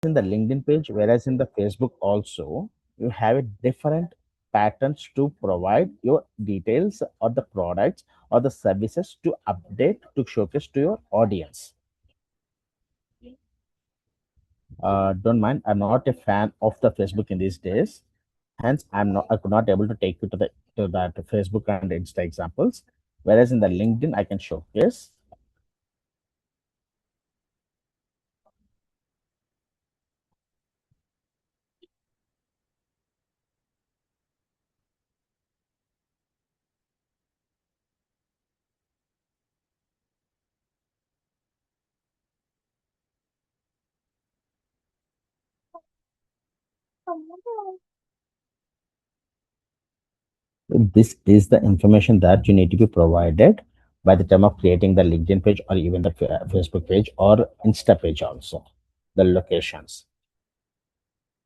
in the LinkedIn page, whereas in the Facebook also, you have a different patterns to provide your details or the products or the services to update to showcase to your audience. Don't mind, I'm not a fan of the Facebook in these days. Hence, I could not able to take you to the to that Facebook and Insta examples. Whereas in the LinkedIn, I can showcase. This is the information that you need to be provided by the time of creating the LinkedIn page or even the Facebook page or Insta page also. The locations.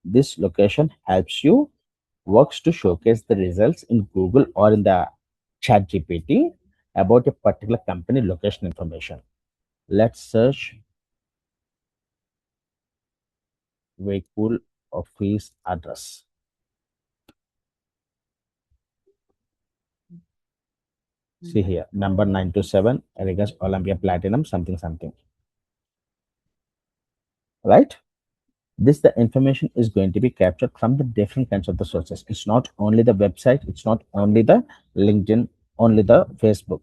This location helps you works to showcase the results in Google or in the chat GPT about a particular company location information. Let's search vehicle office address. See here, number 927, Regas Olympia Platinum, something, something. Right? This the information is going to be captured from the different kinds of the sources. It's not only the website, it's not only the LinkedIn, only the Facebook.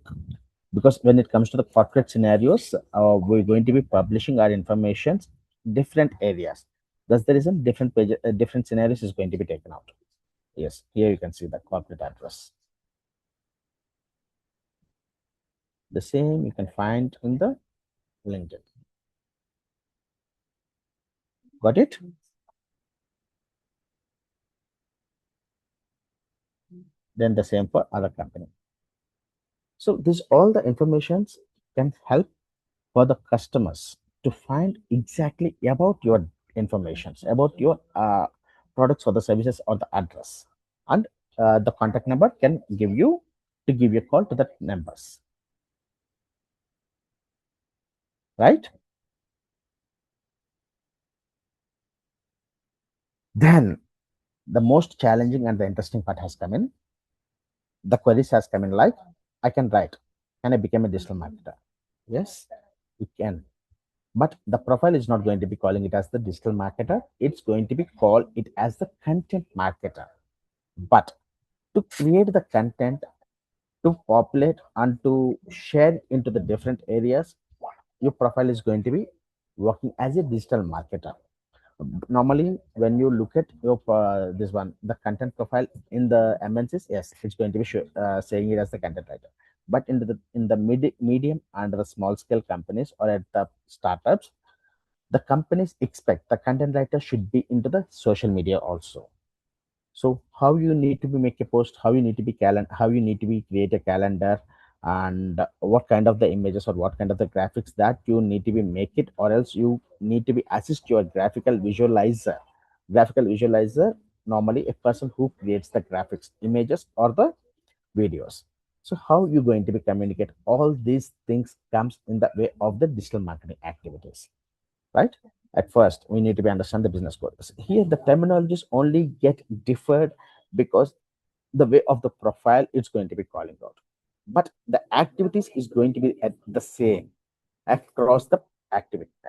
Because when it comes to the corporate scenarios, we're going to be publishing our information different areas. Thus, there is a different page, different scenarios is going to be taken out. Yes, here you can see the corporate address. The same you can find in the LinkedIn. Got it? Then the same for other company. So this all the informations can help for the customers to find exactly about your informations, about your products or the services or the address. And the contact number can give you to give you a call to the numbers. Right? Then the most challenging and the interesting part has come in. The queries has come in like, I can write, can I become a digital marketer? Yes, you can. But the profile is not going to be calling it as the digital marketer. It's going to be called it as the content marketer. But to create the content, to populate and to share into the different areas, your profile is going to be working as a digital marketer. Normally, when you look at your this one, the content profile in the MNCs, yes, it's going to be saying it as the content writer. But in the medium and the small scale companies or at the startups, the companies expect the content writer should be into the social media also. So how you need to be make a post, how you need to be how you need to be create a calendar, and what kind of the images or what kind of the graphics that you need to be make it, or else you need to be assist your graphical visualizer, normally a person who creates the graphics images or the videos. So how you going to be communicate all these things comes in the way of the digital marketing activities, right? At first, we need to be understand the business goals. Here, the terminologies only get differed because the way of the profile it's going to be calling out, but the activities is going to be at the same across the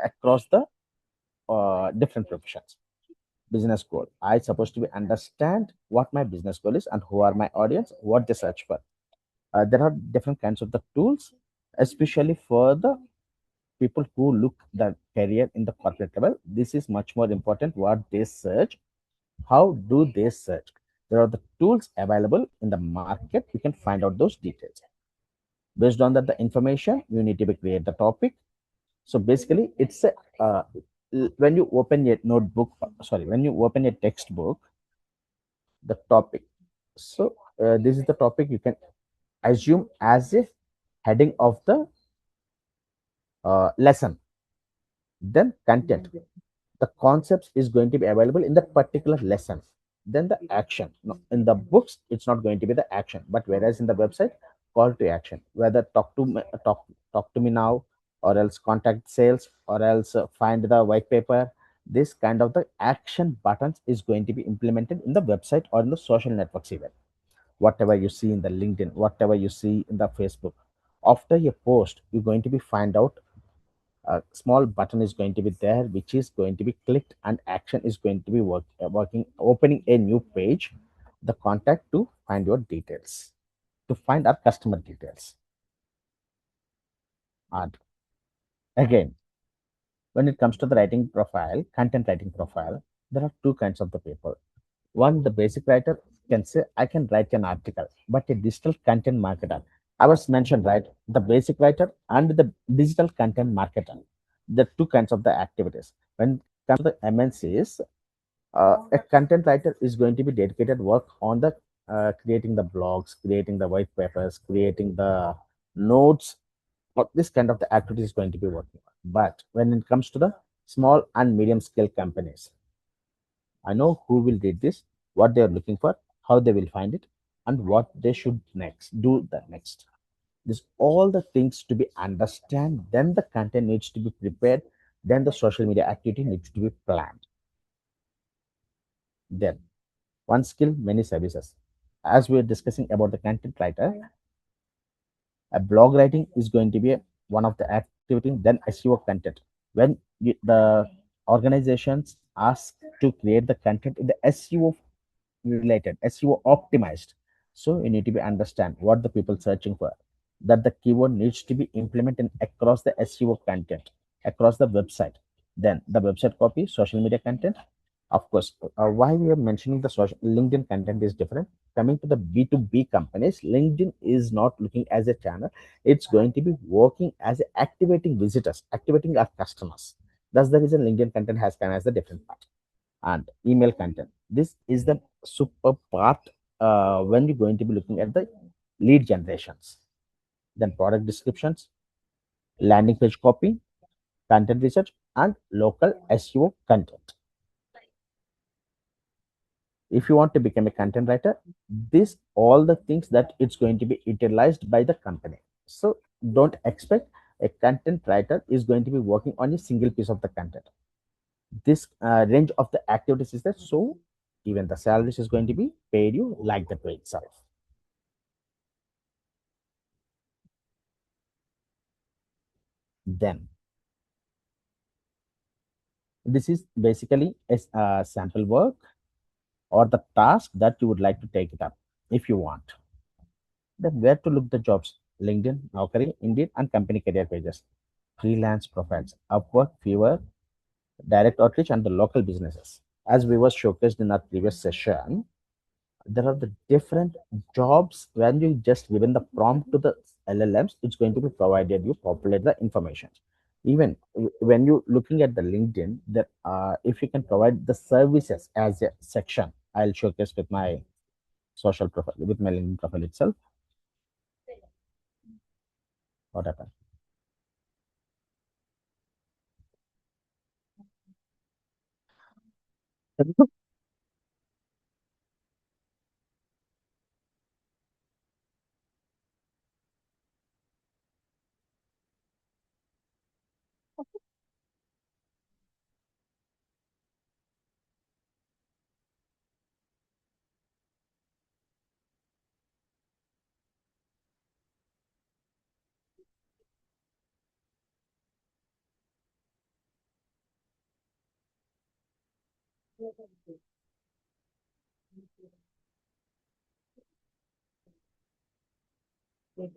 across the different professions. Business goal. I supposed to be understand what my business goal is and who are my audience, what they search for. There are different kinds of the tools, especially for the people who look the career in the corporate level. This is much more important what they search. How do they search? There are the tools available in the market. You can find out those details. Based on that the information, you need to be create the topic. So basically it's a when you open a notebook, sorry, when you open a textbook, the topic. So this is the topic you can assume as a heading of the lesson. Then content, the concepts is going to be available in that particular lesson. Then the action, no, in the books it's not going to be the action, but whereas in the website, call to action, whether talk to me now, or else contact sales, or else find the white paper, This kind of the action buttons is going to be implemented in the website or in the social networks even. Whatever you see in the LinkedIn, whatever you see in the Facebook, after your post, you're going to be find out a small button is going to be there, which is going to be clicked, and action is going to be working, opening a new page, the contact to find your details, to find our customer details. And again, when it comes to the writing profile, content writing profile, there are two kinds of the people. One, the basic writer can say, I can write an article, but a digital content marketer. I was mentioned, right? The basic writer and the digital content marketer. The two kinds of the activities. When it comes to the MNCs, a content writer is going to be dedicated work on the creating the blogs, creating the white papers, creating the notes. This kind of the activity is going to be working on. But when it comes to the small and medium scale companies, I know who will read this, what they are looking for, how they will find it, and what they should next do the next. This all the things to be understand. Then the content needs to be prepared. Then the social media activity needs to be planned. Then one skill, many services. As we are discussing about the content writer, a blog writing is going to be one of the activity. Then SEO content. When the organizations ask to create the content in the SEO related, SEO optimized. So you need to be understand what the people searching for. That the keyword needs to be implemented across the SEO content, across the website. Then the website copy, social media content. Of course, why we are mentioning the social LinkedIn content is different. Coming to the B2B companies, LinkedIn is not looking as a channel. It's going to be working as a activating visitors, activating our customers. That's the reason LinkedIn content has come as a different part. And email content. This is the super part when you're going to be looking at the lead generations. Then product descriptions, landing page copy, content research, and local SEO content. If you want to become a content writer, this all the things that it's going to be utilized by the company. So don't expect a content writer is going to be working on a single piece of the content. This range of the activities is there, so even the salaries is going to be paid you like the way itself. Then this is basically a sample work or the task that you would like to take it up. If you want, then where to look the jobs: LinkedIn, Naukri, Indeed, and company career pages, freelance profiles, Upwork, Fiverr, direct outreach, and the local businesses. As we were showcased in our previous session, there are the different jobs. When you just given the prompt to the LLMs, it's going to be provided you populate the information. Even when you looking at the LinkedIn, that if you can provide the services as a section, I'll showcase with my social profile, with my LinkedIn profile itself. What happened?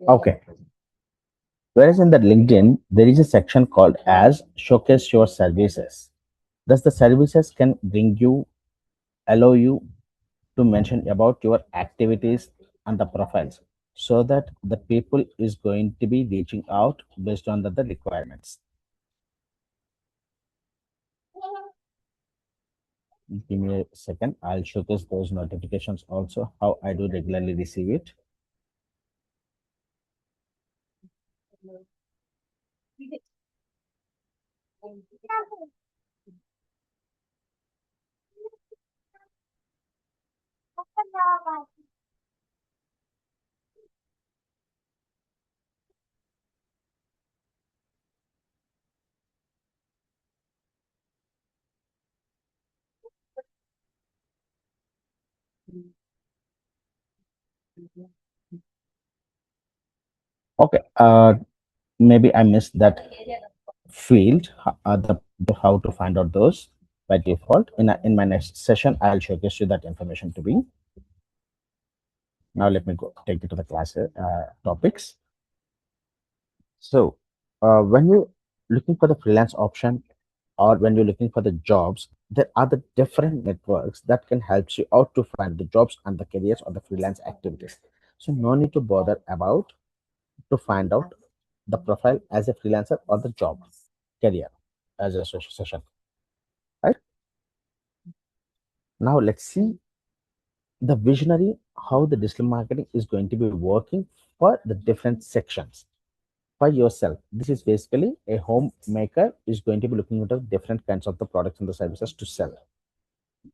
Okay. Whereas in the LinkedIn, there is a section called as showcase your services. Thus, the services can bring you, allow you to mention about your activities and the profiles, so that the people is going to be reaching out based on the requirements. Give me a second. I'll showcase those notifications also, how I do regularly receive it. Okay. Maybe I missed that field. The how to find out those by default. In my next session, I'll showcase you that information to be. Now let me go take you to the class topics. So, when you're looking for the freelance option or when you're looking for the jobs, there are the different networks that can help you out to find the jobs and the careers or the freelance activities. So, no need to bother about to find out the profile as a freelancer or the job career as a social session. Right now, let's see the visionary how the digital marketing is going to be working for the different sections for yourself. This is basically a homemaker is going to be looking at the different kinds of the products and the services to sell.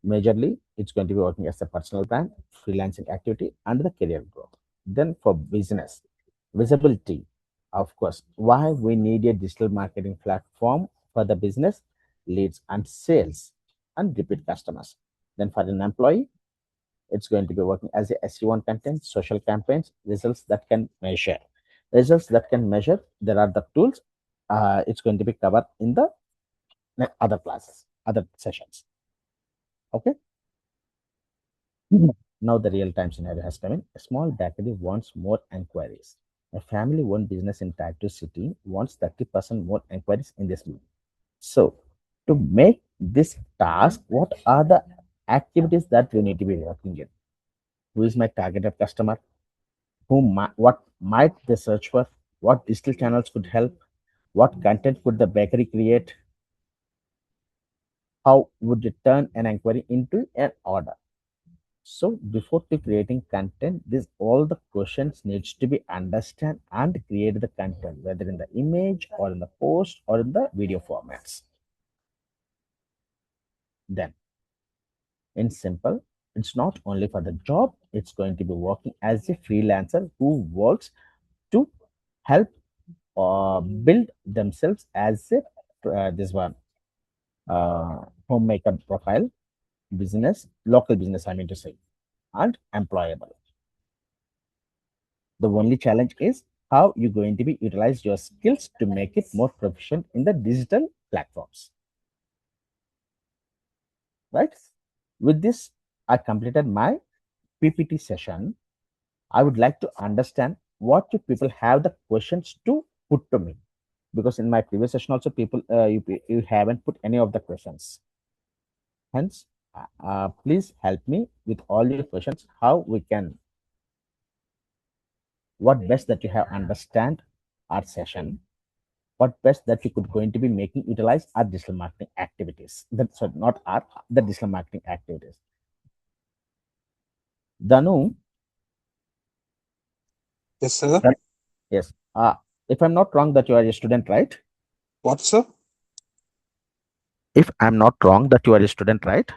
Majorly, it's going to be working as a personal brand, freelancing activity, and the career growth. Then for business, visibility, of course, why we need a digital marketing platform for the business, leads and sales, and repeat customers. Then for an employee, it's going to be working as a SEO content, social campaigns, results that can measure. Results that can measure, there are the tools. It's going to be covered in the other classes, other sessions. Okay. Now the real-time scenario has come in. A small bakery wants more inquiries. A family-owned business in Type 2 city wants 30% more inquiries in this month. So, to make this task, what are the activities that we need to be working in? Who is my targeted customer? What might they search for? What digital channels could help? What content could the bakery create? How would it turn an inquiry into an order? So before to creating content, this all the questions needs to be understand and create the content, whether in the image or in the post or in the video formats. Then in simple, it's not only for the job, it's going to be working as a freelancer who works to help build themselves as a this one homemaker profile business, local business, I mean to say, and employable. The only challenge is how you're going to be utilize your skills to make it more proficient in the digital platforms. Right? With this, I completed my PPT session. I would like to understand what do people have the questions to put to me, because in my previous session also people you haven't put any of the questions. Hence, please help me with all your questions. How we can, what best that you have understand our session, what best that you could going to be making utilize our digital marketing activities. That so not our the digital marketing activities. Danu, Yes, sir. yes. If I'm not wrong, that you are a student, right? What, sir? If I'm not wrong, that you are a student, right?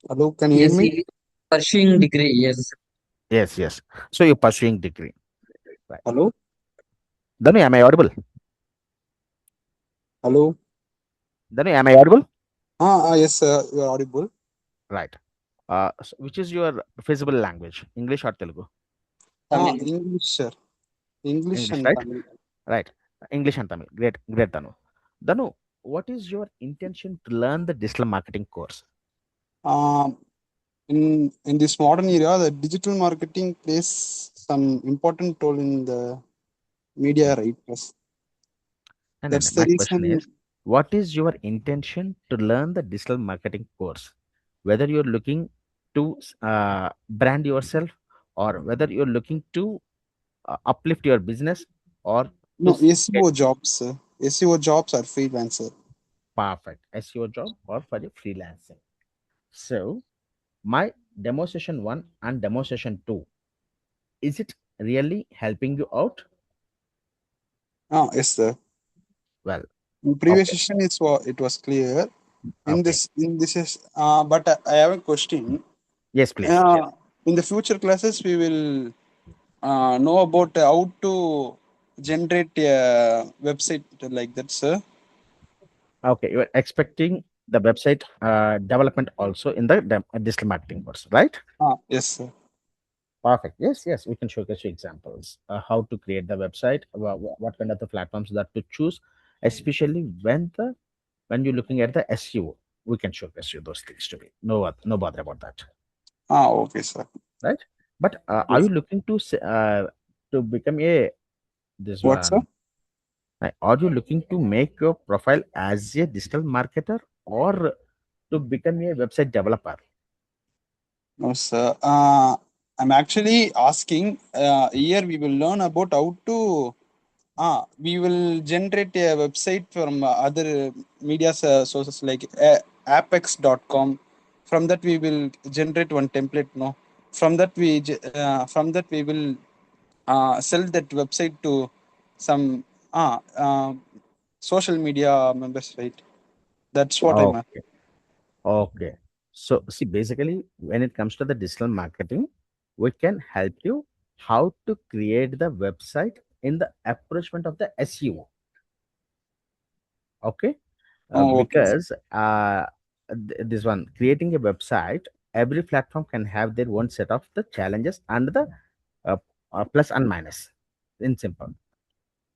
Hello, can you hear Yes, me? he is pursuing degree. Yes, Yes, yes. So you're pursuing degree, right? Hello? Danu, am I audible? Hello? Danu, am I audible? Yes, sir. You are audible. Right. So which is your feasible language, English or Telugu? Tamil. English, sir. English English, and right? Tamil. Right. English and Tamil. Great, great, Danu. Danu, what is your intention to learn the digital marketing course? Um, in this modern era, the digital marketing plays some important role in the media, Hmm. right? Yes. And That's the my question reason. is, what is your intention to learn the digital marketing course? Whether you're looking to brand yourself, or whether you're looking to uplift your business, or to No, get SEO jobs, sir. SEO jobs are freelancer. perfect SEO job or for your freelancing. So my demonstration 1 and demonstration 2, is it really helping you out? Yes, sir. Well, In previous okay, session, it was clear. okay. In this is, but I have a question. Yes, please. In the future classes, we will know about how to generate a website like that, sir. Okay, you are expecting. the website development also in the digital marketing course, right? Yes, sir. Perfect. Yes, yes. We can showcase you examples. How to create the website, what kind of the platforms that to choose, especially when you're looking at the SEO. We can showcase you those things to be. No bother about that, Okay, sir. right? But are you Yes. looking to become a this What, sir? one? Are you looking to make your profile as a digital marketer or to become a website developer? No, sir. I'm actually asking. Here we will learn about how to. We will generate a website from other media sources like apex.com. From that we will generate one template. No, from that we will sell that website to some social media members. Right. That's what I'm. Okay. Okay. So, see, basically, when it comes to the digital marketing, we can help you how to create the website in the approachment of the SEO. Okay. Okay. Because this one, creating a website, every platform can have their own set of the challenges and the uh, plus and minus in simple.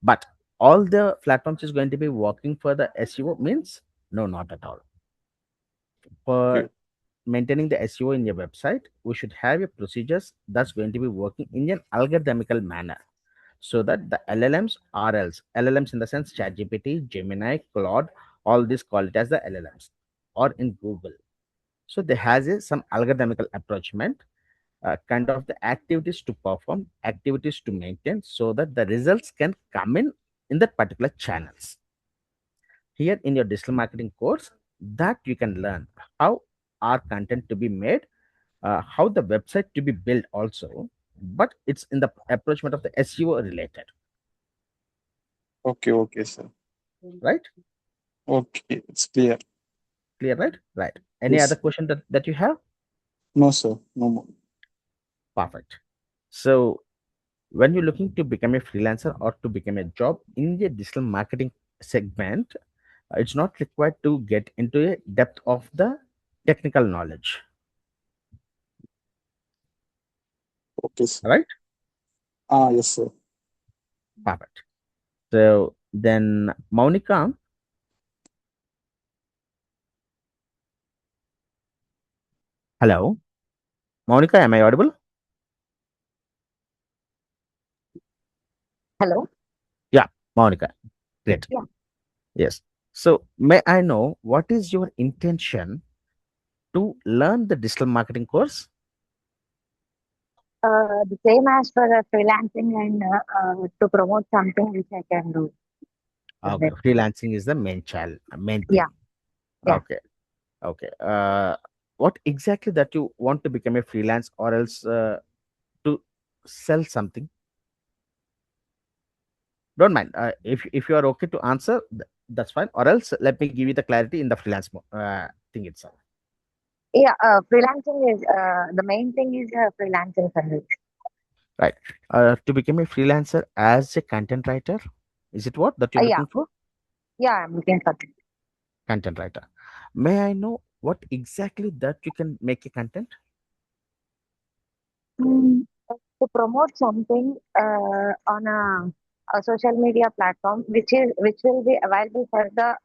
But all the platforms is going to be working for the SEO means no, not at all. For Okay. maintaining the SEO in your website, we should have a procedures that's going to be working in an algorithmical manner so that the LLMs are else. LLMs in the sense ChatGPT, Gemini, Claude, all these call it as the LLMs or in Google. So there has some algorithmical approachment, kind of the activities to perform, activities to maintain so that the results can come in that particular channels. Here in your digital marketing course, that you can learn how our content to be made, how the website to be built also, but it's in the approachment of the SEO related, Okay. Okay, sir. right? Okay, it's clear. Clear, right? Right. Any other Yes. question that you have? No, sir. No more. Perfect. So when you're looking to become a freelancer or to become a job in the digital marketing segment, it's not required to get into a depth of the technical knowledge, Okay, sir. right? Yes, sir. Perfect. So then, Monica, hello, Monica, am I audible? Hello. Yeah, Monica, great. Yeah. Yes. So, may I know what is your intention to learn the digital marketing course? The same as for freelancing and to promote something which I can do. Is Okay, it? freelancing is the main Yeah. thing. Yeah. Okay, okay. What exactly that you want to become a freelance or else to sell something? Don't mind. If you are okay to answer, that's fine. Or else, let me give you the clarity in the freelance thing itself. Yeah. Freelancing is the main thing is freelancing for me. Right. To become a freelancer as a content writer, is it what that you're Yeah. looking for? Yeah. I'm looking for it. Content writer. May I know what exactly that you can make a content? Mm, to promote something on a social media platform, which will be available for the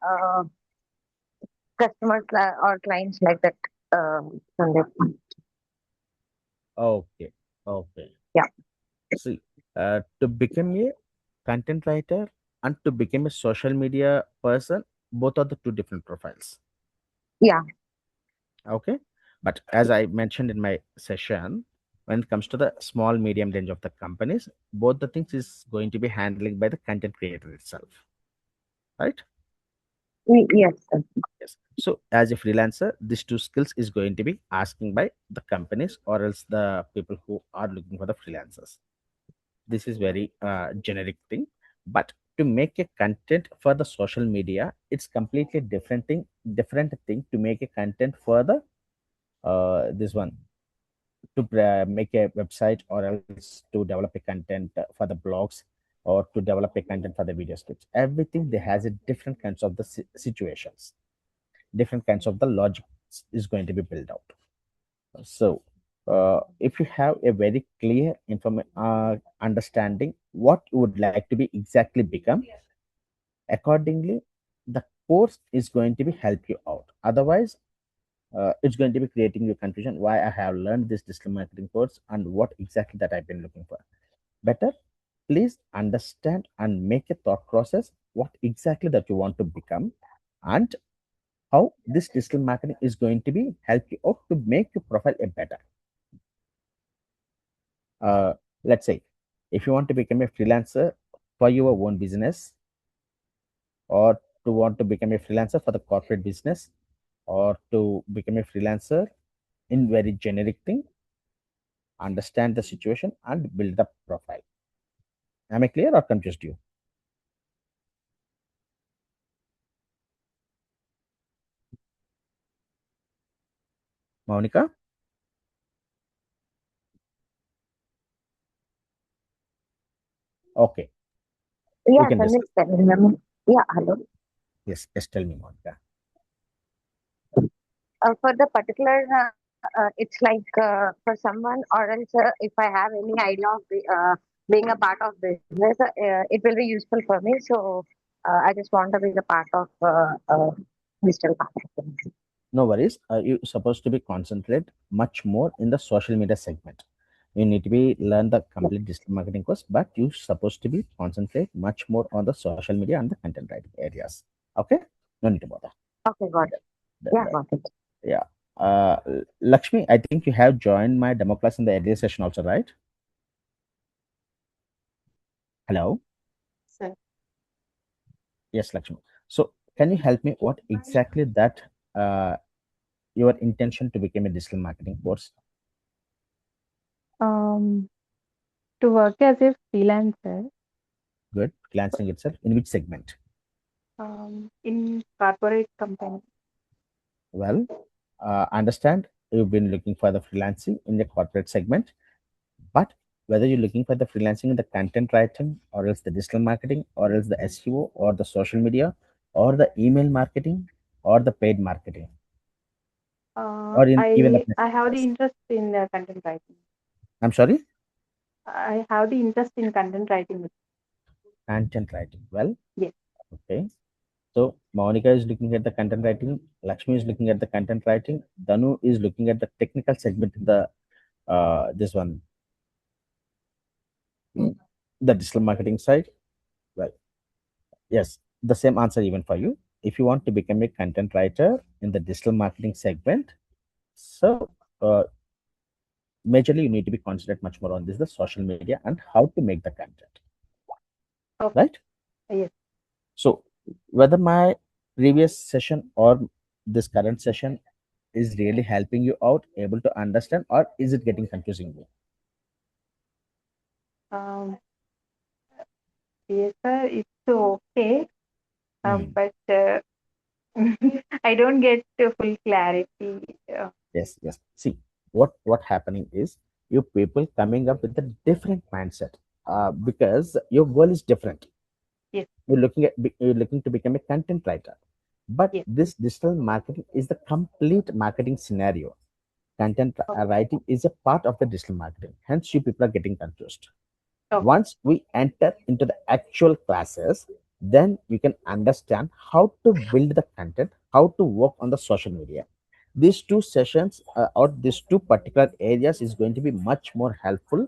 customers or clients like that. Sandeep. Okay. Okay. Yeah. See, to become a content writer and to become a social media person, both are the two different profiles. Yeah. Okay. But as I mentioned in my session, when it comes to the small, medium range of the companies, both the things is going to be handling by the content creator itself. Right? Yes. Sir. Yes. So as a freelancer, these two skills is going to be asking by the companies or else the people who are looking for the freelancers. This is very generic thing, but to make a content for the social media, it's completely different thing to make a content for the this one to make a website or else to develop a content for the blogs or to develop a content for the video scripts. Everything there has a different kinds of the situations. different kinds of the logic is going to be built out. So if you have a very clear understanding what you would like to be exactly become, accordingly the course is going to be help you out. Otherwise it's going to be creating you confusion why I have learned this digital marketing course and what exactly that I've been looking for. Better please understand and make a thought process what exactly that you want to become, and how this digital marketing is going to be help you out to make your profile a better. uh, let's say if you want to become a freelancer for your own business, or to want to become a freelancer for the corporate business, or to become a freelancer in very generic thing, understand the situation and build the profile. Am I clear or confused you? Monica? Okay, we Yeah, can Sandeep, discuss. can you hear me? Yeah, hello. Yes, tell me, Monica. For the particular, it's like for someone, or else if I have any idea of being a part of business, it will be useful for me. So I just want to be the part of digital marketing. No worries. You're supposed to be concentrate much more in the social media segment. You need to be learn the complete digital marketing course, but you're supposed to be concentrate much more on the social media and the content writing areas. Okay, no need to bother. Okay, got it. The- Yeah, the- got it. yeah. Lakshmi, I think you have joined my demo class in the earlier session also, right? Hello. Sir. Yes, Lakshmi. So can you help me? What exactly that your intention to become a digital marketing course? Um, to work as a freelancer Good. Glancing itself in which segment? in corporate company. Well, understand you've been looking for the freelancing in the corporate segment, but whether you're looking for the freelancing in the content writing, or else the digital marketing, or else the SEO, or the social media, or the email marketing, or the paid marketing, or in even the I have the business. interest in content writing. I'm sorry, I have the interest in content writing. content writing. Well, Yes. okay. So Monica is looking at the content writing, Lakshmi is looking at the content writing, Danu is looking at the technical segment in the this one, the digital marketing side. Well, yes, the same answer even for you. If you want to become a content writer in the digital marketing segment, so majorly you need to be concentrate much more on this, the social media and how to make the content, Okay. right? Yes. So whether my previous session or this current session is really helping you out, able to understand, or is it getting confusing you? Um, yes, sir. It's okay. Hmm. But I don't get full clarity. Yes. See, what happening is you people coming up with a different mindset because your goal is different. Yes. You're looking to become a content writer, but Yes. this digital marketing is the complete marketing scenario. Content Okay. writing is a part of the digital marketing. Hence, you people are getting confused. Okay. Once we enter into the actual classes, then we can understand how to build the content, how to work on the social media. These two sessions or these two particular areas is going to be much more helpful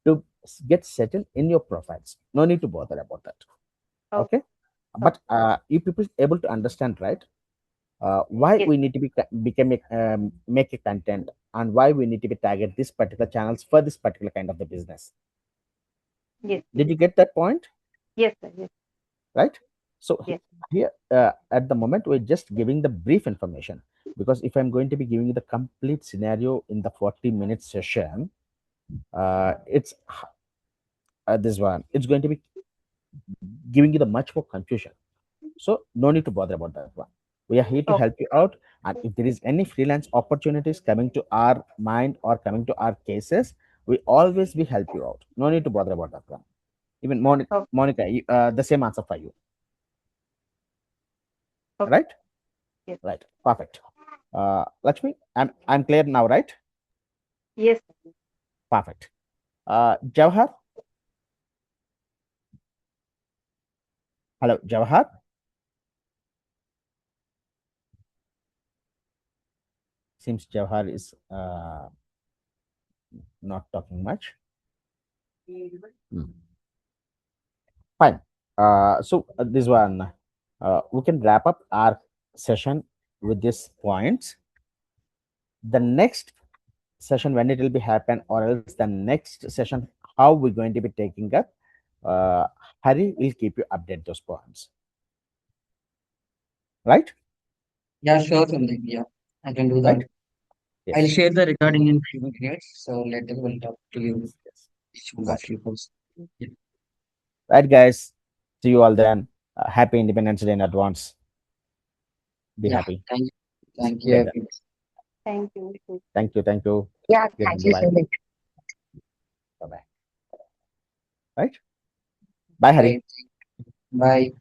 to get settled in your profiles. No need to bother about that. Okay. Okay, but you people able to understand, right? Why Yes. we need to be become a, make a content, and why we need to be target this particular channels for this particular kind of the business. Yes. Did you get that point? Yes, sir. Yes. Right? So Yes. here at the moment we're just giving the brief information, because if I'm going to be giving you the complete scenario in the 40-minute session, it's this one, it's going to be giving you the much more confusion. So no need to bother about that one. We are here to Okay. help you out, and if there is any freelance opportunities coming to our mind or coming to our cases, we always will help you out. No need to bother about that one. Even Okay. Monica, the same answer for you, Okay. right? Yes. Right. Perfect. Lakshmi, I'm clear now, right? Yes. Perfect. Jawahar. Hello, Jawahar. Seems Jawahar is not talking much. Hmm. Fine. This one, we can wrap up our session with these points. The next session, when it will be happen, or else the next session, how we're going to be taking up, uh, Hari will keep you update those points, right? Yeah, sure, Sandeep. Yeah, I can do that. Right? I'll Yes. share the recording in few minutes. So later we'll talk to you. Yes. Yes. Each one of Right. you first. Yeah, Right, guys. See you all then. Happy Independence Day in advance. Be yeah. happy. Thank you, Together. everyone. Thank you. Thank you. Thank you. Yeah, Good. thank you, Bye. Sumit. Bye. Bye. Right. Bye, Hari. Bye. Bye.